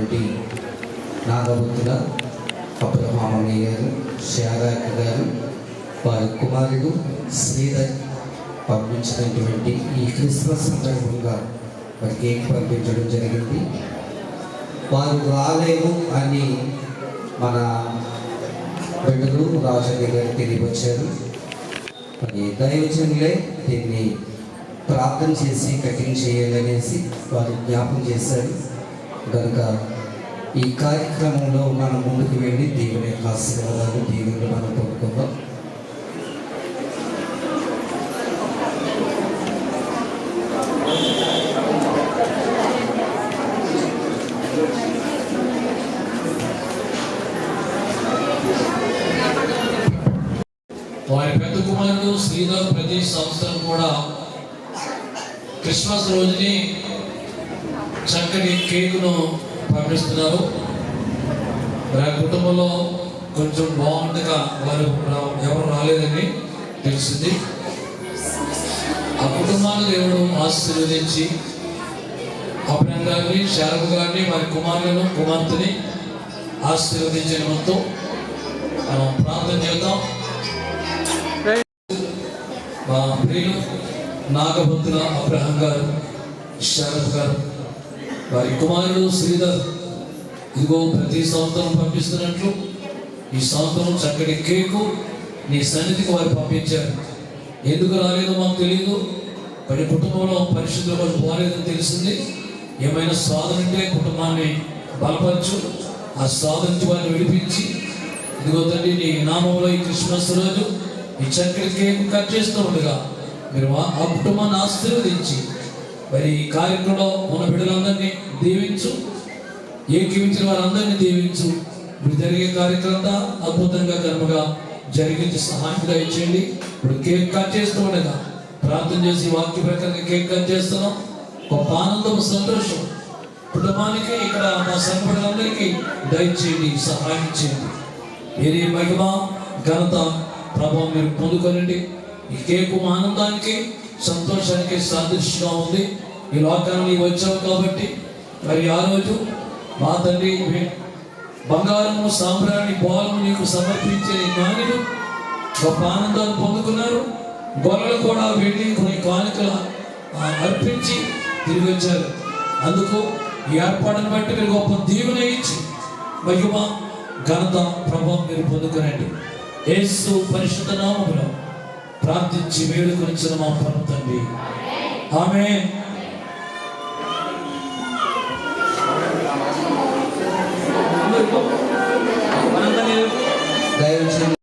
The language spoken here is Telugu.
పంపించినటువంటి నాగబుద్ధుల అబ్రహామయ్య గారు, శారాక గారు, వారి కుమారుడు శ్రీధర్ పంపించినటువంటి ఈ క్రిస్మస్ సందర్భంగా మరి కేక్ పంపించడం జరిగింది. వారు రాలేము అని మన బిడ్డలు రాజయ్య గారు తెలియవచ్చారు. మరి దైవజనులే దీన్ని ప్రార్థన చేసి కటింగ్ చేయాలనేసి వారు జ్ఞాపకం చేశారు. కనుక ఈ కార్యక్రమంలో మనం ముందుకు వెళ్ళి దేవుని యొక్క ఆశీర్వాదాలు దేవుని మనం పొందుకుందాం. వారి పెద్ద కుమారుడు శ్రీధర్ ప్రతి సంవత్సరం కూడా క్రిస్మస్ రోజుని చక్కని కేకును పంపిస్తున్నారు. వారి కుటుంబంలో కొంచెం బాగుండగా వారు ఎవరు రాలేదని తెలిసింది. ఆ కుటుంబాన్ని దేవుడు ఆశీర్వదించి అబ్రహం గారిని, శారద గారిని, వారి కుమారులను, కుమార్తెని ఆశీర్వదించిన మొత్తం మనం ప్రార్థన చేద్దాం. మా ప్రియులు నాగబుద్ధుల అబ్రహం గారు, శారద గారు, వారి కుమారుడు శ్రీధర్ ఇదిగో ప్రతి సంవత్సరం పంపిస్తున్నట్లు ఈ సంవత్సరం చక్కటి కేకు నీ సన్నిధికి వారు పంపించారు. ఎందుకు రాలేదో మాకు తెలియదు. వారి కుటుంబంలో పరిస్థితులు వారు పోలేదని తెలిసింది. ఏమైనా సాధన ఉంటే కుటుంబాన్ని బలపరచు, ఆ సాధన నుంచి వారిని విడిపించి ఇదిగో తండ్రి నీ నామంలో ఈ క్రిస్మస్ రోజు ఈ చక్కటి కేక్ కట్ చేస్తూ ఉండగా మీరు ఆ కుటుంబాన్ని ఆశీర్వదించి మరి ఈ కార్యక్రమంలో ఉన్న బిడ్డలందరినీ దీవించు, ఏకీవించిన వారందరినీ దీవించు. ఇప్పుడు జరిగే కార్యక్రమం అద్భుతంగా కర్మగా జరిగించి సహాయం దయచేయండి. ఇప్పుడు కేక్ కట్ చేస్తూ ఉండగా ప్రార్థన చేసి వాక్య ప్రకారంగా కేక్ కట్ చేస్తున్నాం. గొప్ప ఆనందం, సంతోషం కుటుంబానికి, ఇక్కడ మా సంఘటనలందరికీ దయచేయండి, సహాయం చేయండి. ఏది మహిమ ఘనత ప్రభావం మీరు పొందుకోనండి. ఈ కేకు ఆనందానికి, సంతోషానికి సాదృశ్యంగా ఉంది. ఈ లోకాన్ని వచ్చావు కాబట్టి మరి ఆ రోజు మా తండ్రి బంగారము, సాంబ్రాణి, బాలము నీకు సమర్పించే జ్ఞానులు గొప్ప ఆనందాన్ని పొందుకున్నారు. గొర్రెలు కూడా వెళ్ళి కొన్ని కానుకలు అర్పించి తిరిగి వచ్చారు. అందుకు ఈ ఏర్పాటును బట్టి మీరు గొప్ప దీవెన ఇచ్చి మహిమ ఘనత ప్రభావం మీరు పొందుకునండి. యేసు పరిశుద్ధ నామములో ప్రార్థించి వేడుకొనిచ్చిన మా పరమ తండ్రి, ఆమేన్. దైవజనులు